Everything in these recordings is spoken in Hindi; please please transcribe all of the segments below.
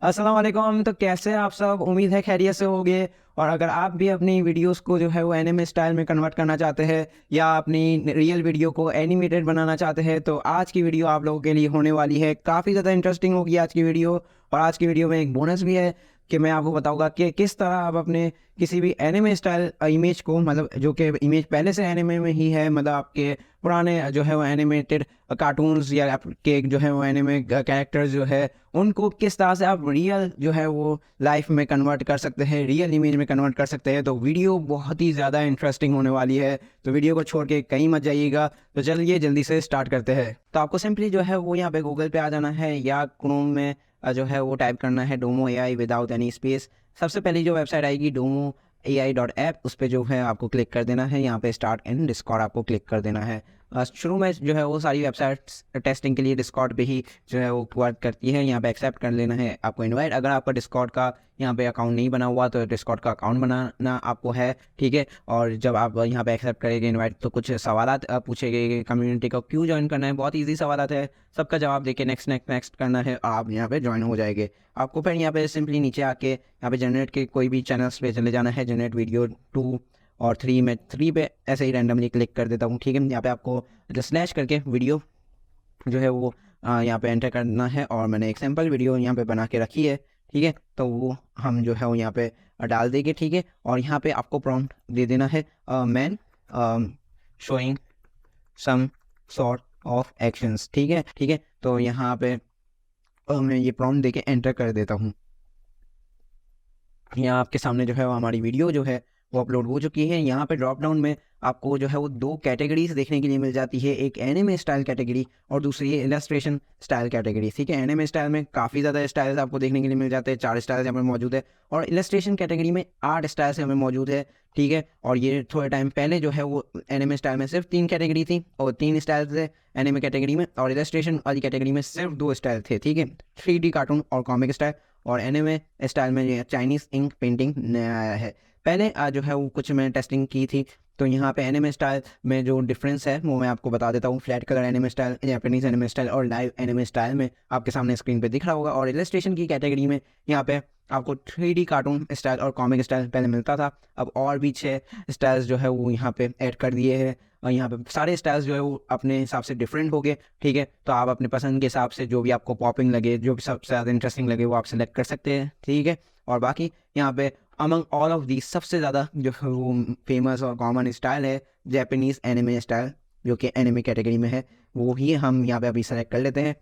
अस्सलाम वालेकुम। तो कैसे हैं आप सब? उम्मीद है खैरियत से होंगे। और अगर आप भी अपनी वीडियोस को जो है वो एनिमे स्टाइल में कन्वर्ट करना चाहते हैं या अपनी रियल वीडियो को एनिमेटेड बनाना चाहते हैं तो आज की वीडियो आप लोगों के लिए होने वाली है। काफ़ी ज़्यादा इंटरेस्टिंग होगी आज की वीडियो। और आज की वीडियो में एक बोनस भी है कि मैं आपको बताऊंगा कि किस तरह आप अपने किसी भी एनिमे स्टाइल इमेज को, मतलब जो कि इमेज पहले से एनिमे में ही है, मतलब आपके पुराने जो है वो एनिमेटेड कार्टून्स या आपके जो है वो एनिमे कैरेक्टर्स जो है उनको किस तरह से आप रियल जो है वो लाइफ में कन्वर्ट कर सकते हैं, रियल इमेज में कन्वर्ट कर सकते हैं। तो वीडियो बहुत ही ज़्यादा इंटरेस्टिंग होने वाली है, तो वीडियो को छोड़ के कहीं मत जाइएगा। तो चलिए जल्दी से स्टार्ट करते हैं। तो आपको सिंपली जो है वो यहाँ पे गूगल पे आ जाना है या क्रोम में जो है वो टाइप करना है डोमो एआई विदाउट एनी स्पेस। सबसे पहली जो वेबसाइट आएगी डोमो AI.app, उस पर जो है आपको क्लिक कर देना है। यहाँ पे स्टार्ट इन डिस्कॉर्ड आपको क्लिक कर देना है। शुरू में जो है वो सारी वेबसाइट्स टेस्टिंग के लिए डिस्कॉर्ड पे ही जो है वो वर्क करती है। यहाँ पे एक्सेप्ट कर लेना है आपको इनवाइट। अगर आपका डिस्कॉर्ड का यहाँ पे अकाउंट नहीं बना हुआ तो डिस्कॉर्ड का अकाउंट बनाना आपको है, ठीक है। और जब आप यहाँ पे एक्सेप्ट करेंगे इनवाइट तो कुछ सवालात पूछे गए, कम्युनिटी को क्यों ज्वाइन करना है, बहुत ईजी सवालात है, सबका जवाब देके नेक्स्ट नेक्स्ट नेक्स्ट करना है, आप यहाँ पे ज्वाइन हो जाएंगे। आपको फिर यहाँ पे सिंपली नीचे आके यहाँ पे जनरेट के कोई भी चैनल्स पे चले जाना है, जनरेट वीडियो 2 और 3 में 3 पे ऐसे ही रैंडमली क्लिक कर देता हूँ, ठीक है। यहाँ पे आपको जो स्लैश करके वीडियो जो है वो यहाँ पे एंटर करना है और मैंने एक सैम्पल वीडियो यहाँ पे बना के रखी है, ठीक है। तो वो हम जो है वो यहाँ पे डाल देंगे, ठीक है। और यहाँ पे आपको प्रॉम्प्ट दे देना है man showing some sort of actions, ठीक है, ठीक है। तो यहाँ पे मैं ये प्रॉम्प्ट देके एंटर कर देता हूँ। यहाँ आपके सामने जो है वो हमारी वीडियो जो है वो अपलोड हो चुकी है। यहाँ पे ड्रॉप डाउन में आपको जो है वो 2 कैटेगरीज देखने के लिए मिल जाती है, एक एनिमे स्टाइल कैटेगरी और दूसरी है इलस्ट्रेशन स्टाइल कैटेगरी, ठीक है। एनिमे स्टाइल में काफ़ी ज़्यादा स्टाइल्स आपको देखने के लिए मिल जाते हैं, 4 स्टाइल्स यहाँ पर मौजूद है। और इलस्ट्रेशन कैटेगरी में 8 स्टाइल्स हमें मौजूद है, ठीक है। और ये थोड़े टाइम पहले जो है वो एनिमे स्टाइल में सिर्फ 3 कैटेगरी थी और 3 स्टाइल्स थे एनिमे कैटेगरी में, और इलस्ट्रेशन वाली कैटेगरी में सिर्फ 2 स्टाइल थे, ठीक है। 3D कार्टून और कॉमिक स्टाइल, और एनिमे स्टाइल में ये चाइनीज़ इंक पेंटिंग नया आया है। पहले जो है वो कुछ मैंने टेस्टिंग की थी, तो यहाँ पे एनिमे स्टाइल में जो डिफरेंस है वो मैं आपको बता देता हूँ। Flat colour anime style, Japanese anime style और लाइव एनिमे स्टाइल में आपके सामने स्क्रीन पे दिख रहा होगा। और इलस्ट्रेशन की कैटेगरी में यहाँ पे आपको 3D कार्टून स्टाइल और कॉमिक स्टाइल पहले मिलता था, अब और भी 6 स्टाइल्स जो है वो यहाँ पे ऐड कर दिए हैं। और यहाँ पे सारे स्टाइल्स जो है वो अपने हिसाब से डिफरेंट हो गए, ठीक है। तो आप अपने पसंद के हिसाब से जो भी आपको पॉपिंग लगे, जो भी सबसे ज़्यादा इंटरेस्टिंग लगे वो आप सेलेक्ट कर सकते हैं, ठीक है। और बाकी यहाँ पे अमंग ऑल ऑफ दी सबसे ज़्यादा जो है वो फेमस और कॉमन स्टाइल है जापानीज़ एनिमे स्टाइल, जो कि एनिमे कैटेगरी में है, वो ही हम यहाँ पे अभी सेलेक्ट कर लेते हैं,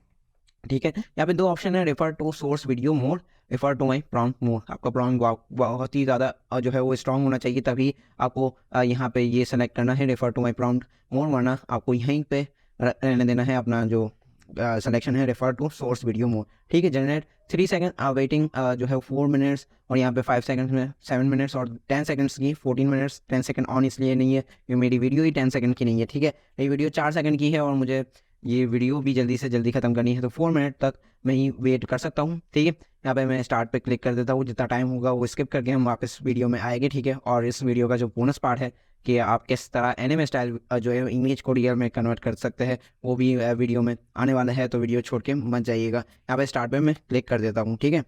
ठीक है। यहाँ पे 2 ऑप्शन है, refer to source video more, refer to my prompt more. आपका प्रॉम्प्ट बहुत ही ज़्यादा जो है वो स्ट्रांग होना चाहिए, तभी आपको यहाँ पे ये सेलेक्ट करना है रेफर टू माई प्रॉम्प्ट मोर, वरना आपको यहीं पे रहने देना है अपना जो सिलेक्शन है रेफर टू सोर्स वीडियो मोर, ठीक है। जनरेट 3 सेकेंड वेटिंग जो है 4 मिनट्स, और यहाँ पे 5 सेकंड्स में 7 मिनट्स, और 10 सेकंड्स की 14 मिनट्स। 10 सेकंड ऑन इसलिए नहीं है क्योंकि मेरी वीडियो ही 10 सेकंड की नहीं है, ठीक है। ये वीडियो 4 सेकंड की है और मुझे ये वीडियो भी जल्दी से जल्दी ख़त्म करनी है, तो 4 मिनट तक मैं ही वेट कर सकता हूँ, ठीक है। यहाँ पे मैं स्टार्ट पे क्लिक कर देता हूँ, जितना टाइम होगा वो स्किप करके हम वापस वीडियो में आएंगे, ठीक है। और इस वीडियो का जो बोनस पार्ट है कि आप किस तरह एनिमे स्टाइल जो है इमेज को रियल में कन्वर्ट कर सकते हैं, वो भी वीडियो में आने वाला है, तो वीडियो छोड़ के मत जाइएगा। यहाँ पे स्टार्ट पे मैं क्लिक कर देता हूँ, ठीक है।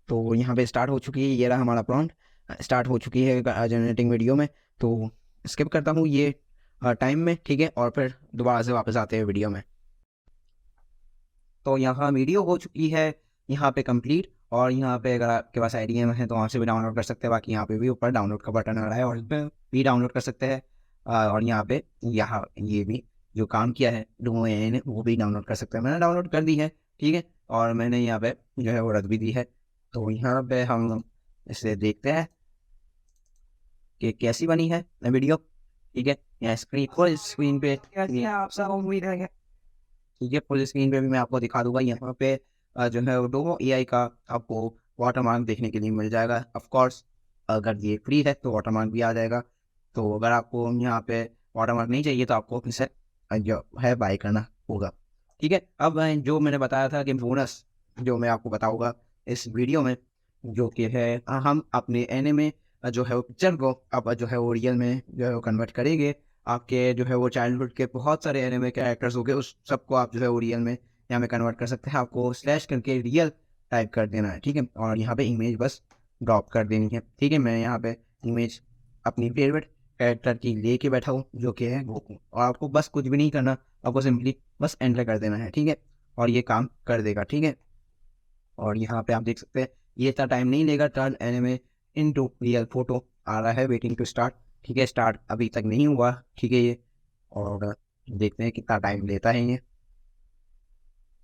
तो यहाँ पे स्टार्ट हो चुकी है, ये रहा हमारा प्रॉम्प्ट स्टार्ट हो चुकी है जनरेटिंग वीडियो में। तो स्किप करता हूँ ये टाइम में, ठीक है, और फिर दोबारा से वापस आते हैं वीडियो में। तो यहाँ वीडियो हो चुकी है यहाँ पे कंप्लीट, और यहाँ पे अगर आपके पास आईडीएम है तो वहाँ से भी डाउनलोड कर सकते हैं। बाकी यहाँ पे भी ऊपर डाउनलोड का बटन आ रहा है और इस पर भी डाउनलोड कर सकते हैं। और यहाँ पे ये भी जो काम किया है डोमो ने वो भी डाउनलोड कर सकते हैं। मैंने डाउनलोड कर दी है, ठीक है, और मैंने यहाँ पे जो है वो रख भी दी है। तो यहाँ पे हम इसे देखते हैं कि कैसी बनी है वीडियो, ठीक है। यहाँ स्क्रीन फुल स्क्रीन पे आप सब उम्मीद है, ठीक है, फुल स्क्रीन पे भी मैं आपको दिखा दूंगा। यहाँ पे जो है डोमो एआई का आपको वाटरमार्क देखने के लिए मिल जाएगा। ऑफ कोर्स अगर ये फ्री है तो वाटरमार्क भी आ जाएगा। तो अगर आपको यहाँ पे वाटरमार्क नहीं चाहिए तो आपको इसे जो है बाय करना होगा, ठीक है। अब जो मैंने बताया था कि बोनस जो मैं आपको बताऊंगा इस वीडियो में, जो कि है हम अपने एनिमे जो है वो पिक्चर को अब जो है वो रियल में जो है वो कन्वर्ट करेंगे। आपके जो है वो चाइल्डहुड के बहुत सारे एनिमे कैरेक्टर्स हो गए, उस सबको आप जो है वो रियल में यहाँ पे कन्वर्ट कर सकते हैं। आपको स्लैश करके रियल टाइप कर देना है, ठीक है, और यहाँ पे इमेज बस ड्रॉप कर देनी है, ठीक है। मैं यहाँ पे इमेज अपनी फेवरेट कैरेक्टर की लेके बैठा हूँ जो कि है गोकू, और आपको बस कुछ भी नहीं करना, आपको सिंपली बस एंटर कर देना है, ठीक है, और ये काम कर देगा, ठीक है। और यहाँ पे आप देख सकते हैं ये इतना टाइम नहीं लेगा। Turn anime into real photo आ रहा है, वेटिंग टू स्टार्ट, ठीक है। स्टार्ट अभी तक नहीं हुआ, ठीक है ये, और देखते हैं कितना टाइम लेता है ये।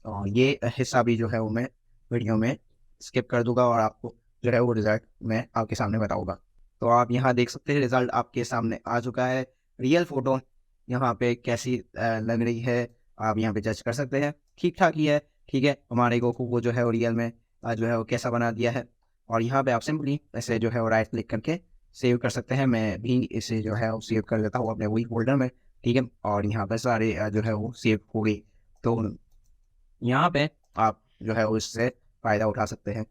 और ये हिस्सा भी जो है वो मैं वीडियो में स्किप कर दूंगा और आपको जो है वो रिजल्ट मैं आपके सामने बताऊंगा। तो आप यहाँ देख सकते हैं रिजल्ट आपके सामने आ चुका है। रियल फोटो यहाँ पे कैसी लग रही है आप यहाँ पे जज कर सकते हैं, ठीक ठाक ही है, ठीक है। हमारे गोकू को जो है वो रियल में जो है वो कैसा बना दिया है। और यहाँ पे आप सिंपली ऐसे जो है वो राइट क्लिक करके सेव कर सकते हैं। मैं भी इसे जो है वो सेव कर लेता हूँ अपने वही फोल्डर में, ठीक है। और यहाँ पे सारे जो है वो सेव हो गई। तो यहाँ पे आप जो है उससे फ़ायदा उठा सकते हैं।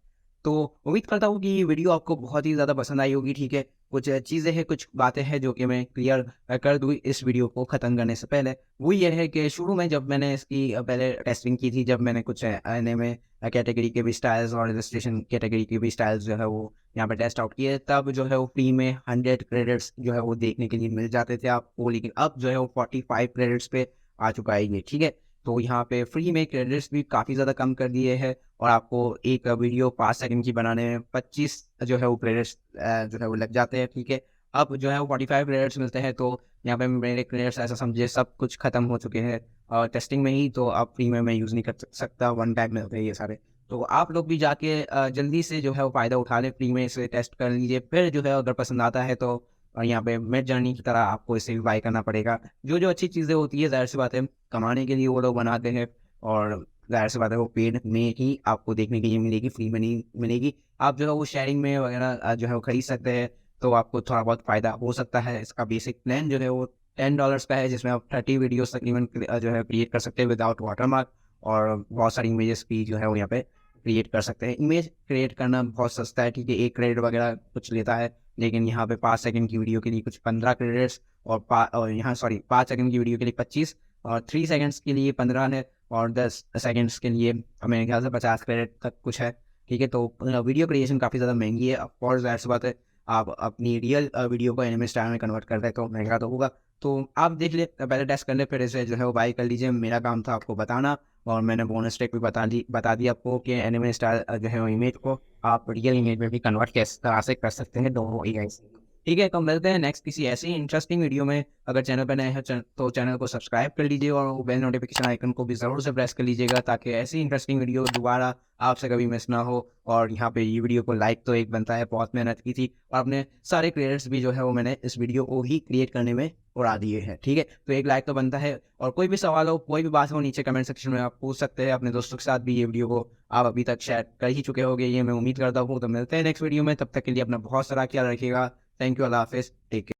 तो उम्मीद करता हूँ कि ये वीडियो आपको बहुत ही ज़्यादा पसंद आई होगी, ठीक है। कुछ चीज़ें हैं, कुछ बातें हैं जो कि मैं क्लियर कर दूँ इस वीडियो को ख़त्म करने से पहले। वो ये है कि शुरू में जब मैंने इसकी पहले टेस्टिंग की थी, जब मैंने कुछ एनिमे कैटेगरी के भी स्टाइल्स और इलस्ट्रेशन कैटेगरी के भी स्टाइल्स जो है वो यहाँ पे टेस्ट आउट किए, तब जो है वो फ्री में 100 क्रेडिट्स जो है वो देखने के लिए मिल जाते थे आपको। लेकिन अब जो है वो 45 क्रेडिट्स पे आ चुका है ये, ठीक है। तो यहाँ पे फ्री में क्रेडिट्स भी काफ़ी ज़्यादा कम कर दिए हैं, और आपको एक वीडियो 5 सेकंड की बनाने में 25 जो है वो क्रेडिट्स जो है वो लग जाते हैं, ठीक है। अब जो है वो 45 क्रेडिट्स मिलते हैं। तो यहाँ पे मेरे क्रेडिट्स ऐसा समझिए सब कुछ ख़त्म हो चुके हैं और टेस्टिंग में ही, तो अब फ्री में मैं यूज़ नहीं कर सकता, वन टाइम मिलते हैं ये सारे। तो आप लोग भी जाके जल्दी से जो है वो फ़ायदा उठा लें, फ्री में इसे टेस्ट कर लीजिए। फिर जो है अगर पसंद आता है तो और यहाँ पे मिड जर्नी की तरह आपको इसे भी बाय करना पड़ेगा। जो अच्छी चीज़ें होती है ज़ाहिर सी बात है कमाने के लिए वो लोग बनाते हैं, और ज़ाहिर सी बात है वो पेड में ही आपको देखने के लिए मिलेगी, फ्री में नहीं मिलेगी। आप जो है वो शेयरिंग में वगैरह जो है वो खरीद सकते हैं, तो आपको थोड़ा बहुत फ़ायदा हो सकता है। इसका बेसिक प्लान जो है वो $10 का है, जिसमें आप 30 वीडियोस तकरीबन जो है क्रिएट कर सकते हैं विदाउट वाटरमार्क, और बहुत सारी इमेजेस भी जो है वो यहाँ पे क्रिएट कर सकते हैं। इमेज क्रिएट करना बहुत सस्ता है, ठीक है, 1 क्रेडिट वगैरह कुछ लेता है। लेकिन यहाँ पे 5 सेकंड की वीडियो के लिए कुछ 15 क्रेडिट्स, और यहाँ 5 सेकंड की वीडियो के लिए 25, और 3 सेकंड्स के लिए 15 है, और 10 सेकंड्स के लिए मेरे ख्याल से 50 क्रेडिट तक कुछ है, ठीक है। तो वीडियो क्रिएशन काफ़ी ज़्यादा महंगी है, ऑफकोर्स ज़ाहिर सी बात है आप अपनी रियल वीडियो को एनिमे स्टाइल में कन्वर्ट कर रहे हैं तो महंगा तो होगा। तो आप देख ले, पहले टेस्ट कर ले, फिर इसे जो है वो बाय कर लीजिए। मेरा काम था आपको बताना, और मैंने बोनस ट्रिक भी बता दी आपको कि एनिमे स्टाइल जो है वो इमेज को आप रियल इमेज में भी कन्वर्ट किस तरह से कर सकते हैं दोनों एआई से, ठीक है। तो मिलते हैं नेक्स्ट किसी ऐसी इंटरेस्टिंग वीडियो में। अगर चैनल पर नए हैं तो चैनल को सब्सक्राइब कर लीजिए, और बेल नोटिफिकेशन आइकन को भी ज़रूर से प्रेस कर लीजिएगा, ताकि ऐसी इंटरेस्टिंग वीडियो दोबारा आपसे कभी मिस ना हो। और यहाँ पे ये वीडियो को लाइक तो एक बनता है, बहुत मेहनत की थी, और अपने सारे क्रेडिट्स भी जो है वो मैंने इस वीडियो को ही क्रिएट करने में उड़ा दिए हैं, ठीक है। तो एक लाइक तो बनता है, और कोई भी सवाल हो, कोई भी बात हो, नीचे कमेंट सेक्शन में आप पूछ सकते हैं। अपने दोस्तों के साथ भी ये वीडियो को आप अभी तक शेयर कर ही चुके होंगे, ये मैं उम्मीद करता हूँ। तो मिलते हैं नेक्स्ट वीडियो में, तब तक के लिए अपना बहुत सारा ख्याल रखिएगा। थैंक यू, अल्लाह हाफिज़, टेक केयर।